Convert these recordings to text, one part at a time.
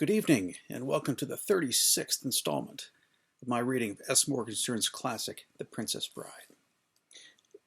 Good evening, and welcome to the 36th installment of my reading of S. Morgenstern's classic, The Princess Bride.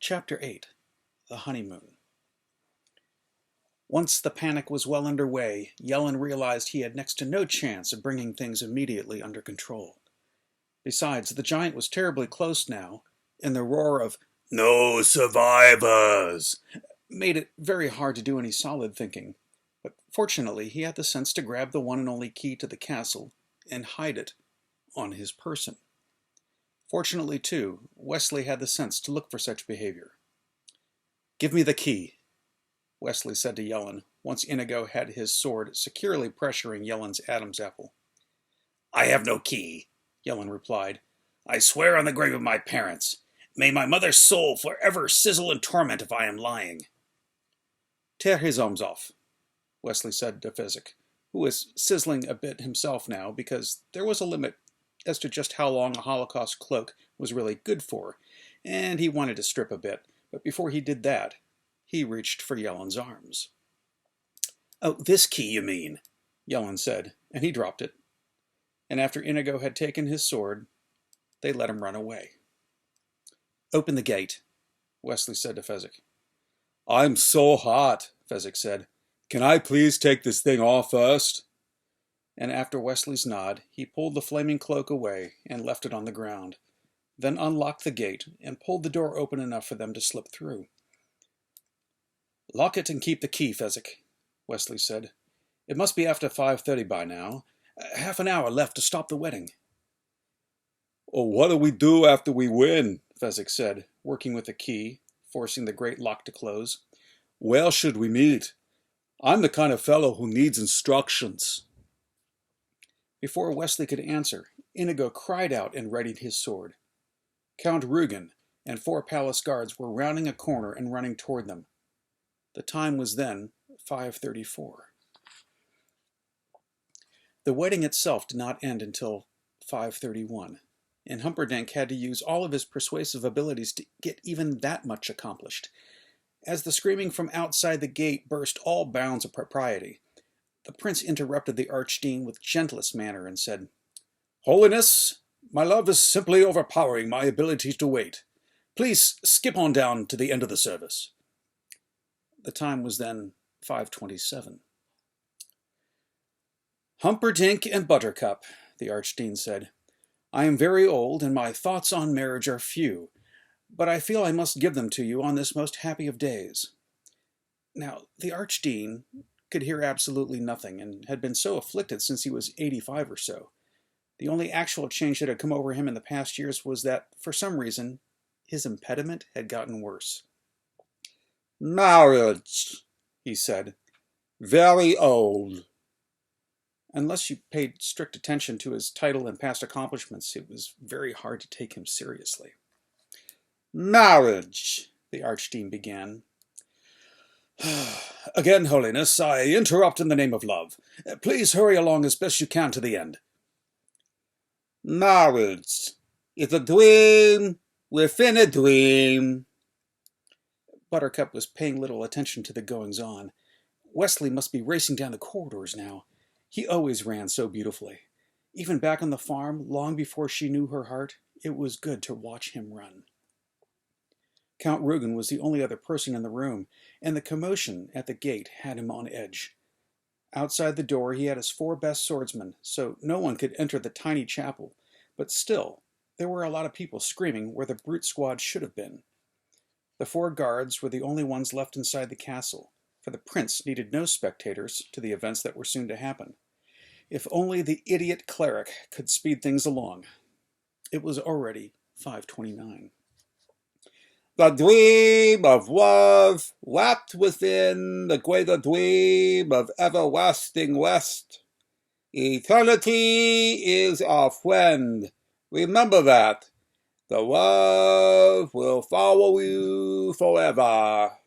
Chapter 8, The Honeymoon. Once the panic was well underway, Yellen realized he had next to no chance of bringing things immediately under control. Besides, the giant was terribly close now, and the roar of "No survivors!" made it very hard to do any solid thinking. But fortunately, he had the sense to grab the one and only key to the castle and hide it on his person. Fortunately, too, Wesley had the sense to look for such behavior. "Give me the key," Wesley said to Yellen, once Inigo had his sword securely pressuring Yellen's Adam's apple. "I have no key," Yellen replied. "I swear on the grave of my parents. May my mother's soul forever sizzle in torment if I am lying." "Tear his arms off," Wesley said to Fezzik, who was sizzling a bit himself now because there was a limit as to just how long a Holocaust cloak was really good for, and he wanted to strip a bit, but before he did that, he reached for Yellen's arms. "Oh, this key, you mean," Yellen said, and he dropped it. And after Inigo had taken his sword, they let him run away. "Open the gate," Wesley said to Fezzik. "I'm so hot," Fezzik said. "Can I please take this thing off first?" And after Wesley's nod, he pulled the flaming cloak away and left it on the ground, then unlocked the gate and pulled the door open enough for them to slip through. "Lock it and keep the key, Fezzik," Wesley said. "It must be after 5:30 by now. Half an hour left to stop the wedding." "Oh, what do we do after we win?" Fezzik said, working with the key, forcing the great lock to close. "Where should we meet? I'm the kind of fellow who needs instructions." Before Wesley could answer, Inigo cried out and readied his sword. Count Rugen and 4 palace guards were rounding a corner and running toward them. The time was then 5:34. The wedding itself did not end until 5:31, and Humperdinck had to use all of his persuasive abilities to get even that much accomplished. As the screaming from outside the gate burst all bounds of propriety, the prince interrupted the archdeacon with gentlest manner and said, "Holiness, my love is simply overpowering my ability to wait. Please skip on down to the end of the service." The time was then 5:27. "Humperdinck and Buttercup," the archdeacon said, "I am very old, and my thoughts on marriage are few, but I feel I must give them to you on this most happy of days." Now, the archdeacon could hear absolutely nothing, and had been so afflicted since he was 85 or so. The only actual change that had come over him in the past years was that, for some reason, his impediment had gotten worse. "Marriage," he said. "Very old." Unless you paid strict attention to his title and past accomplishments, it was very hard to take him seriously. "Marriage," the archdeacon began. "Again, Holiness, I interrupt in the name of love. Please hurry along as best you can to the end." "Marriage is a dream within a dream." Buttercup was paying little attention to the goings-on. Wesley must be racing down the corridors now. He always ran so beautifully. Even back on the farm, long before she knew her heart, it was good to watch him run. Count Rugen was the only other person in the room, and the commotion at the gate had him on edge. Outside the door he had his 4 best swordsmen, so no one could enter the tiny chapel, but still, there were a lot of people screaming where the brute squad should have been. The 4 guards were the only ones left inside the castle, for the prince needed no spectators to the events that were soon to happen. If only the idiot cleric could speed things along. It was already 5:29. "The dream of love wrapped within the greater dream of everlasting rest. Eternity is our friend. Remember that. The love will follow you forever."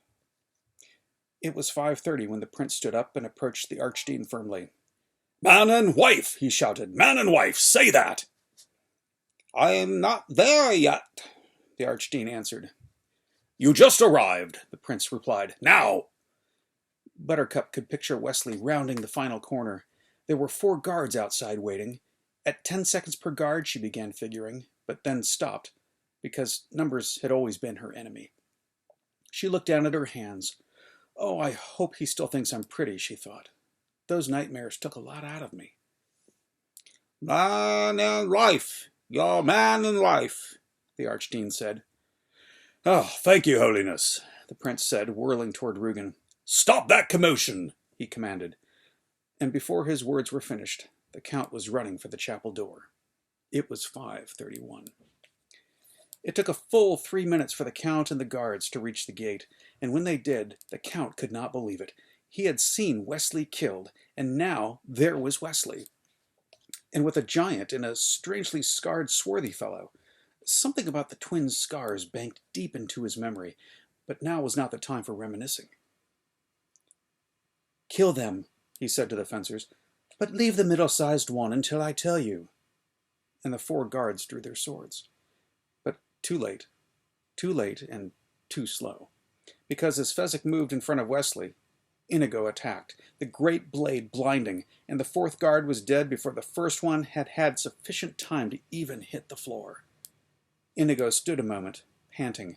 It was 5:30 when the prince stood up and approached the archdeacon firmly. "Man and wife," he shouted. "Man and wife, say that." "I am not there yet," the archdeacon answered. "You just arrived," the prince replied. "Now!" Buttercup could picture Wesley rounding the final corner. There were 4 guards outside waiting. At 10 seconds per guard, she began figuring, but then stopped, because numbers had always been her enemy. She looked down at her hands. Oh, I hope he still thinks I'm pretty, she thought. Those nightmares took a lot out of me. Man in life, your man in life, the Archdeacon said. Oh, thank you, Holiness, the prince said, whirling toward Rugen. Stop that commotion, he commanded. And before his words were finished, the count was running for the chapel door. It was 5:31. It took a full 3 minutes for the count and the guards to reach the gate, and when they did, the count could not believe it. He had seen Wesley killed, and now there was Wesley. And with a giant and a strangely scarred, swarthy fellow. Something about the twins' scars banked deep into his memory, but now was not the time for reminiscing. Kill them, he said to the fencers, but leave the middle-sized one until I tell you. And the 4 guards drew their swords. But too late and too slow. Because as Fezzik moved in front of Wesley, Inigo attacked, the great blade blinding, and the 4th guard was dead before the first one had had sufficient time to even hit the floor. Inigo stood a moment, panting.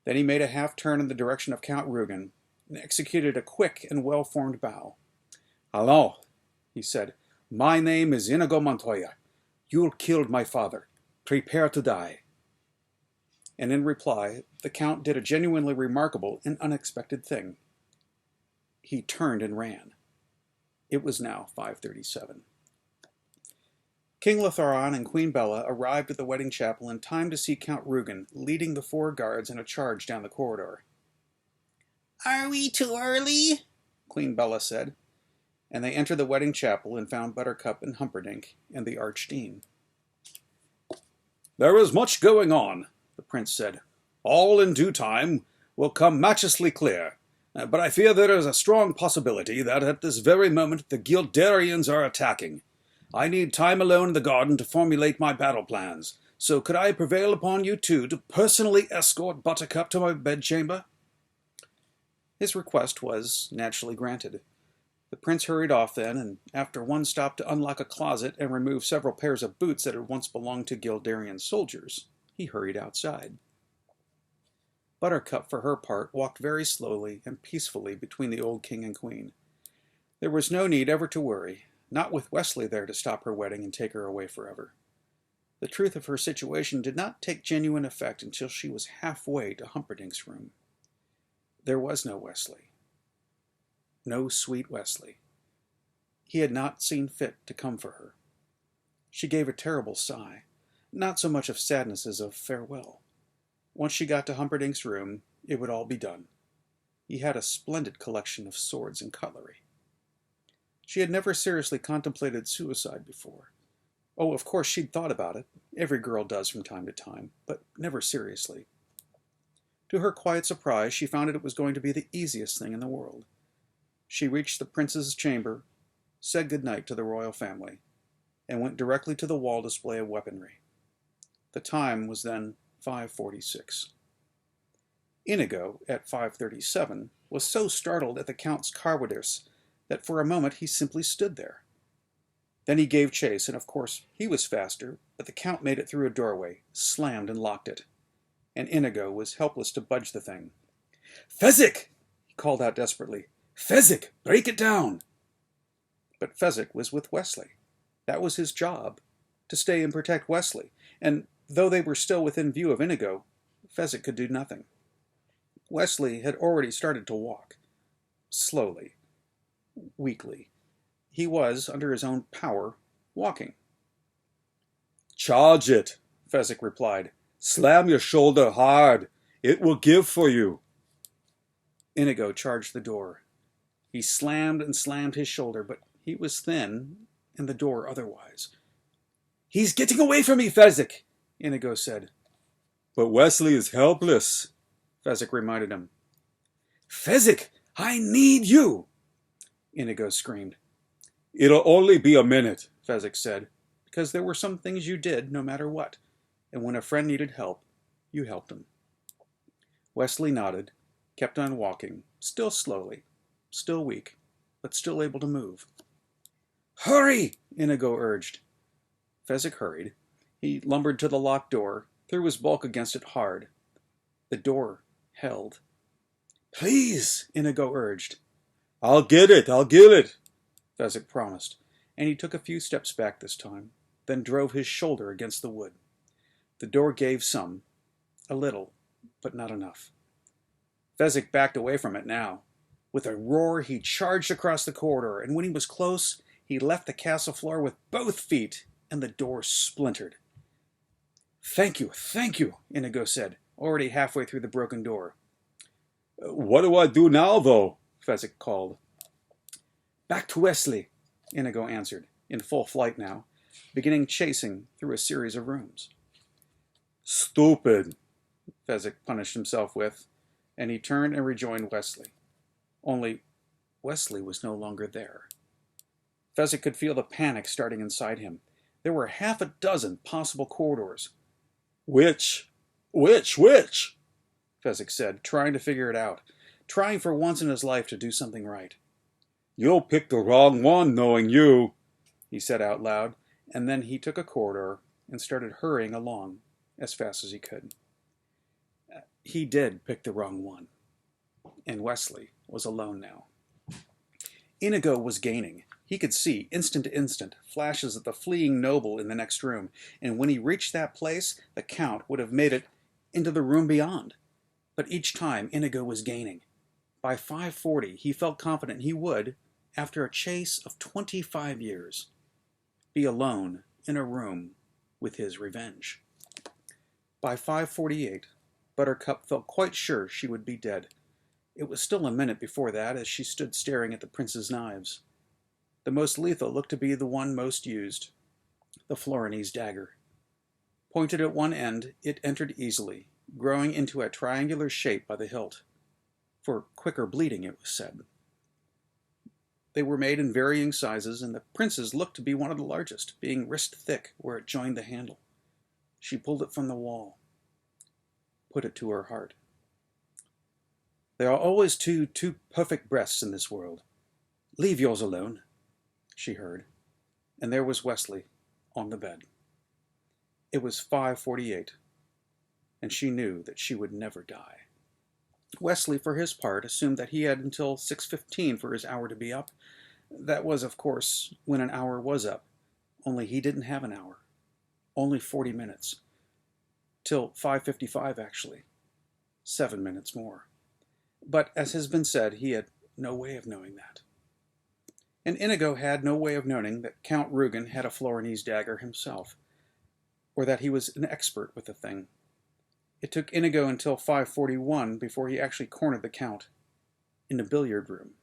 Then he made a half-turn in the direction of Count Rugen and executed a quick and well-formed bow. Allons, he said. My name is Inigo Montoya. You killed my father. Prepare to die. And in reply, the Count did a genuinely remarkable and unexpected thing. He turned and ran. It was now 5:37. King Lotharon and Queen Bella arrived at the wedding chapel in time to see Count Rugen leading the 4 guards in a charge down the corridor. Are we too early? Queen Bella said, and they entered the wedding chapel and found Buttercup and Humperdinck and the Archdeacon. There is much going on, the prince said. All in due time will come matchlessly clear. But I fear there is a strong possibility that at this very moment the Guelderians are attacking. I need time alone in the garden to formulate my battle plans, so could I prevail upon you two to personally escort Buttercup to my bedchamber? His request was naturally granted. The prince hurried off then, and after one stop to unlock a closet and remove several pairs of boots that had once belonged to Guelderian soldiers, he hurried outside. Buttercup, for her part, walked very slowly and peacefully between the old king and queen. There was no need ever to worry, not with Wesley there to stop her wedding and take her away forever. The truth of her situation did not take genuine effect until she was halfway to Humperdinck's room. There was no Wesley. No sweet Wesley. He had not seen fit to come for her. She gave a terrible sigh, not so much of sadness as of farewell. Once she got to Humperdinck's room, it would all be done. He had a splendid collection of swords and cutlery. She had never seriously contemplated suicide before. Oh, of course she'd thought about it. Every girl does from time to time, but never seriously. To her quiet surprise, she found it was going to be the easiest thing in the world. She reached the prince's chamber, said good night to the royal family, and went directly to the wall display of weaponry. The time was then 5:46. Inigo, at 5:37, was so startled at the Count's cowardice that for a moment he simply stood there. Then he gave chase, and of course he was faster, but the Count made it through a doorway, slammed and locked it. And Inigo was helpless to budge the thing. "Fezzik!" he called out desperately. "Fezzik, break it down!" But Fezzik was with Wesley. That was his job, to stay and protect Wesley, and though they were still within view of Inigo, Fezzik could do nothing. Wesley had already started to walk. Slowly. Weakly. He was, under his own power, walking. "Charge it," Fezzik replied. "Slam your shoulder hard. It will give for you." Inigo charged the door. He slammed and slammed his shoulder, but he was thin, and the door otherwise. "He's getting away from me, Fezzik," Inigo said. "But Wesley is helpless," Fezzik reminded him. "Fezzik, I need you!" Inigo screamed. "It'll only be a minute," Fezzik said, because there were some things you did no matter what, and when a friend needed help, you helped him. Wesley nodded, kept on walking, still slowly, still weak, but still able to move. Hurry! Inigo urged. Fezzik hurried. He lumbered to the locked door, threw his bulk against it hard. The door held. Please, Inigo urged. I'll get it, Fezzik promised, and he took a few steps back this time, then drove his shoulder against the wood. The door gave some, a little, but not enough. Fezzik backed away from it now. With a roar, he charged across the corridor, and when he was close, he left the castle floor with both feet, and the door splintered. Thank you, Inigo said, already halfway through the broken door. What do I do now, though? Fezzik called. Back to Wesley, Inigo answered, in full flight now, beginning chasing through a series of rooms. Stupid, Fezzik punished himself with, and he turned and rejoined Wesley. Only Wesley was no longer there. Fezzik could feel the panic starting inside him. There were half a dozen possible corridors. Which? Fezzik said, trying to figure it out, trying for once in his life to do something right. You'll pick the wrong one, knowing you, he said out loud, and then he took a corridor and started hurrying along as fast as he could. He did pick the wrong one, and Wesley was alone now. Inigo was gaining. He could see, instant to instant, flashes of the fleeing noble in the next room, and when he reached that place, the Count would have made it into the room beyond. But each time, Inigo was gaining. By 5:40, he felt confident he would, after a chase of 25 years, be alone in a room with his revenge. By 5:48, Buttercup felt quite sure she would be dead. It was still a minute before that as she stood staring at the prince's knives. The most lethal looked to be the one most used, the Florinese dagger. Pointed at one end, it entered easily, growing into a triangular shape by the hilt. For quicker bleeding, it was said. They were made in varying sizes, and the prince's looked to be one of the largest, being wrist-thick where it joined the handle. She pulled it from the wall, put it to her heart. There are always two perfect breasts in this world. Leave yours alone, she heard, and there was Wesley on the bed. It was 5:48, and she knew that she would never die. Wesley, for his part, assumed that he had until 6:15 for his hour to be up. That was, of course, when an hour was up, only he didn't have an hour. Only 40 minutes. Till 5:55, actually. 7 minutes more. But, as has been said, he had no way of knowing that. And Inigo had no way of knowing that Count Rugen had a Florinese dagger himself, or that he was an expert with the thing. It took Inigo until 5:41 before he actually cornered the Count in the billiard room.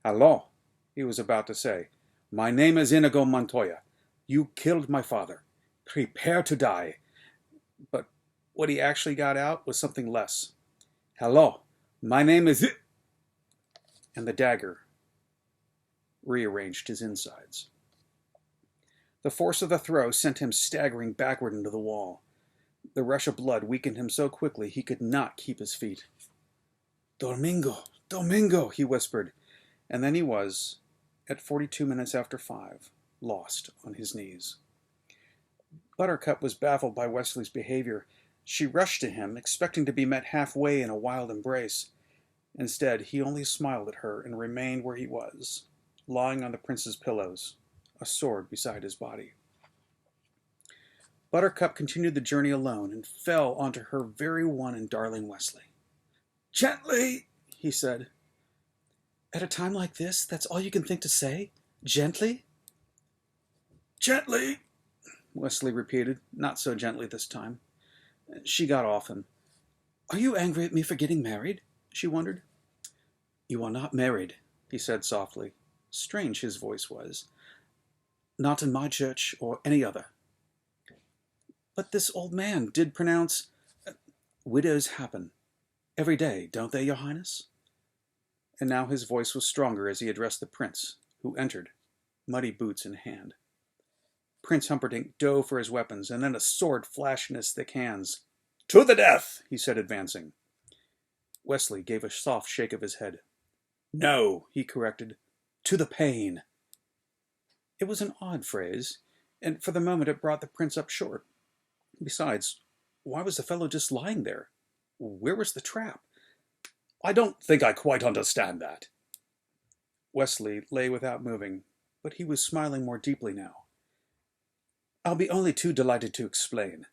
"Hello," he was about to say. "My name is Inigo Montoya. You killed my father. Prepare to die." But what he actually got out was something less. "Hello, my name is..." And the dagger rearranged his insides. The force of the throw sent him staggering backward into the wall. The rush of blood weakened him so quickly he could not keep his feet. "Domingo, Domingo," he whispered, and then he was, at 42 minutes after 5, lost on his knees. Buttercup was baffled by Wesley's behavior. She rushed to him, expecting to be met halfway in a wild embrace. Instead, he only smiled at her and remained where he was, lying on the prince's pillows, a sword beside his body. Buttercup continued the journey alone and fell onto her very one and darling Wesley. "Gently," he said. "At a time like this, that's all you can think to say? Gently?" "Gently," Wesley repeated, not so gently this time. She got off him. "Are you angry at me for getting married?" she wondered. "You are not married," he said softly. Strange his voice was. "Not in my church or any other." "But this old man did pronounce..." "Widows happen. Every day, don't they, Your Highness?" And now his voice was stronger as he addressed the prince, who entered, muddy boots in hand. Prince Humperdinck dove for his weapons, and then a sword flashed in his thick hands. "To the death," he said, advancing. Wesley gave a soft shake of his head. "No," he corrected. "To the pain." It was an odd phrase, and for the moment it brought the prince up short. Besides, why was the fellow just lying there? Where was the trap? I don't think I quite understand that. Wesley lay without moving, but he was smiling more deeply now. I'll be only too delighted to explain.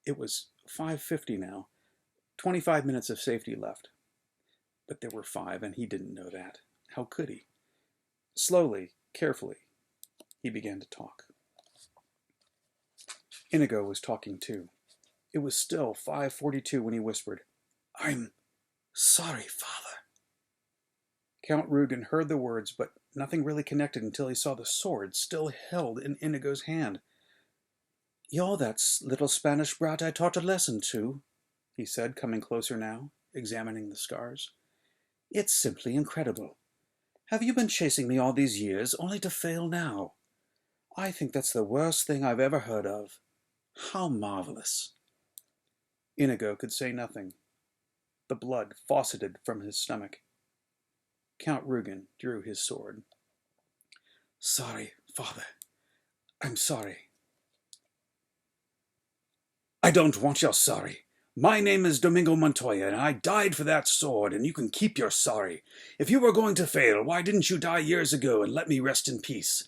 It was 5:50 now. 25 minutes of safety left. But there were 5, and he didn't know that. How could he? Slowly, carefully, he began to talk. Inigo was talking too. It was still 5:42 when he whispered, "I'm sorry, Father." Count Rugen heard the words, but nothing really connected until he saw the sword still held in Inigo's hand. "You're that little Spanish brat I taught a lesson to," he said, coming closer now, examining the scars. "It's simply incredible. Have you been chasing me all these years, only to fail now? I think that's the worst thing I've ever heard of. How marvelous." Inigo could say nothing. The blood fauceted from his stomach. Count Rugen drew his sword. "Sorry, Father. I'm sorry." "I don't want your sorry. My name is Domingo Montoya, and I died for that sword, and you can keep your sorry. If you were going to fail, why didn't you die years ago and let me rest in peace?"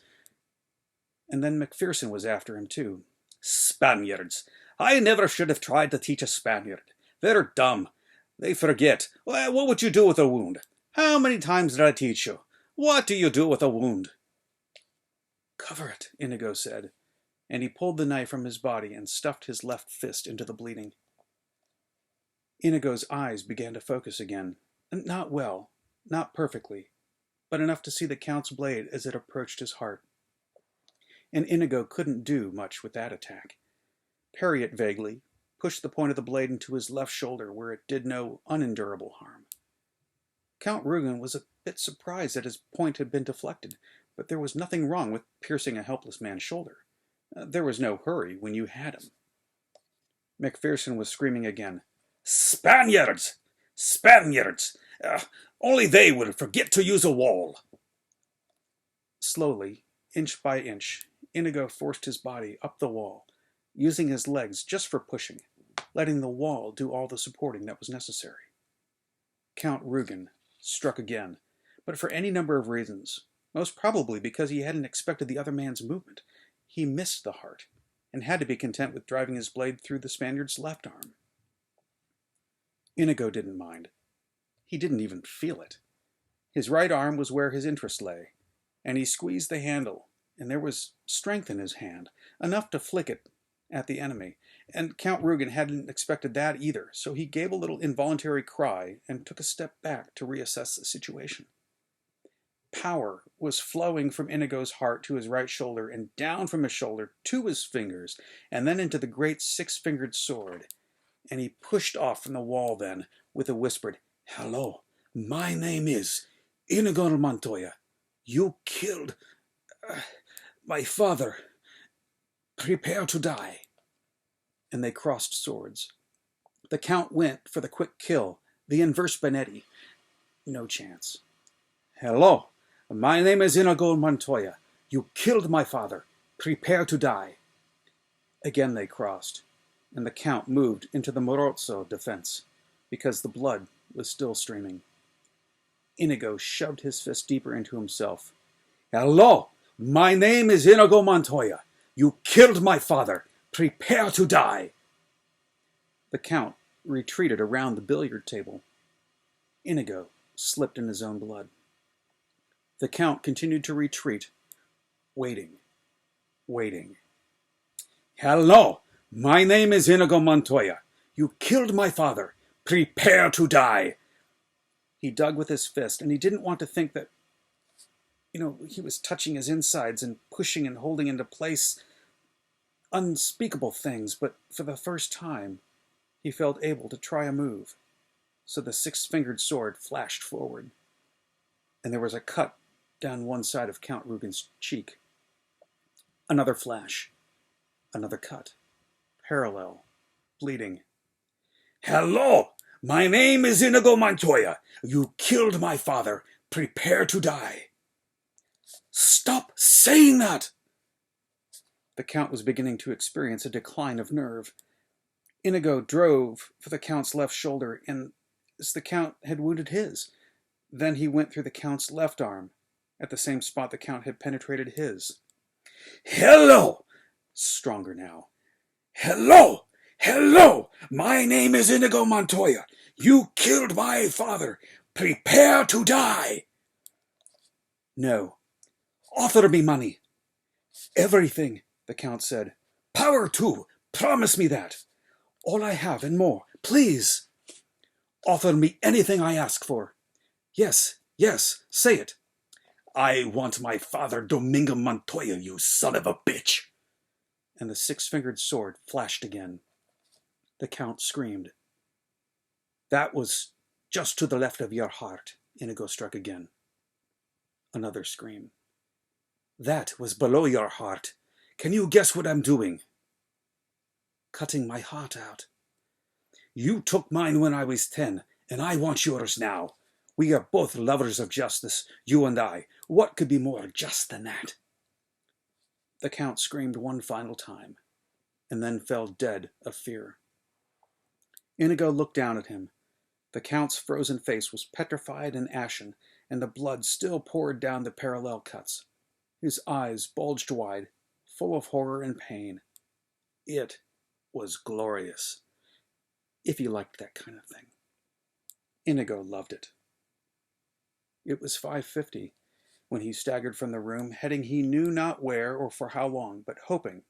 And then McPherson was after him, too. "Spaniards! I never should have tried to teach a Spaniard. They're dumb. They forget. What would you do with a wound? How many times did I teach you? What do you do with a wound?" "Cover it," Inigo said, and he pulled the knife from his body and stuffed his left fist into the bleeding. Inigo's eyes began to focus again. Not well, not perfectly, but enough to see the Count's blade as it approached his heart. And Inigo couldn't do much with that attack. Parry it vaguely, push the point of the blade into his left shoulder where it did no unendurable harm. Count Rugen was a bit surprised that his point had been deflected, but there was nothing wrong with piercing a helpless man's shoulder. There was no hurry when you had him. McPherson was screaming again. "Spaniards! Spaniards! Only they would forget to use a wall." Slowly, inch by inch, Inigo forced his body up the wall, using his legs just for pushing, letting the wall do all the supporting that was necessary. Count Rugen struck again, but for any number of reasons, most probably because he hadn't expected the other man's movement. He missed the heart, and had to be content with driving his blade through the Spaniard's left arm. Inigo didn't mind. He didn't even feel it. His right arm was where his interest lay, and he squeezed the handle, and there was strength in his hand, enough to flick it at the enemy, and Count Rugen hadn't expected that either, so he gave a little involuntary cry and took a step back to reassess the situation. Power was flowing from Inigo's heart to his right shoulder and down from his shoulder to his fingers, and then into the great six-fingered sword. And he pushed off from the wall then, with a whispered, "Hello, my name is Inigo Montoya. You killed my father. Prepare to die." And they crossed swords. The Count went for the quick kill, the inverse Benetti. No chance. "Hello, my name is Inigo Montoya. You killed my father. Prepare to die." Again they crossed, and the Count moved into the Morozzo defense, because the blood was still streaming. Inigo shoved his fist deeper into himself. "Hello, my name is Inigo Montoya. You killed my father. Prepare to die." The Count retreated around the billiard table. Inigo slipped in his own blood. The Count continued to retreat, waiting, waiting. "Hello, my name is Inigo Montoya. You killed my father. Prepare to die." He dug with his fist, and he didn't want to think that, he was touching his insides and pushing and holding into place unspeakable things, but for the first time, he felt able to try a move. So the six-fingered sword flashed forward, and there was a cut down one side of Count Rugen's cheek. Another flash. Another cut. Parallel. Bleeding. "Hello! My name is Inigo Montoya. You killed my father. Prepare to die." Stop saying that! The Count was beginning to experience a decline of nerve. Inigo drove for the Count's left shoulder, and as the Count had wounded his. Then he went through the Count's left arm, at the same spot the Count had penetrated his. Hello! Stronger now. Hello! Hello! My name is Inigo Montoya. You killed my father. Prepare to die. No. Offer me money. Everything, the Count said. Power too. Promise me that. All I have and more. Please. Offer me anything I ask for. Yes, yes, say it. I want my father Domingo Montoya, you son of a bitch. And the six-fingered sword flashed again. The Count screamed. That was just to the left of your heart, Inigo struck again. Another scream. That was below your heart. Can you guess what I'm doing? Cutting my heart out. You took mine when I was 10, and I want yours now. We are both lovers of justice, you and I. What could be more just than that? The Count screamed one final time, and then fell dead of fear. Inigo looked down at him. The Count's frozen face was petrified and ashen, and the blood still poured down the parallel cuts. His eyes bulged wide, full of horror and pain. It was glorious, if you liked that kind of thing. Inigo loved it. It was 5:50 when he staggered from the room, heading he knew not where or for how long, but hoping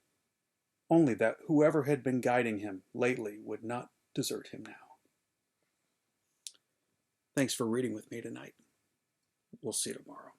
only that whoever had been guiding him lately would not desert him now. Thanks for reading with me tonight. We'll see you tomorrow.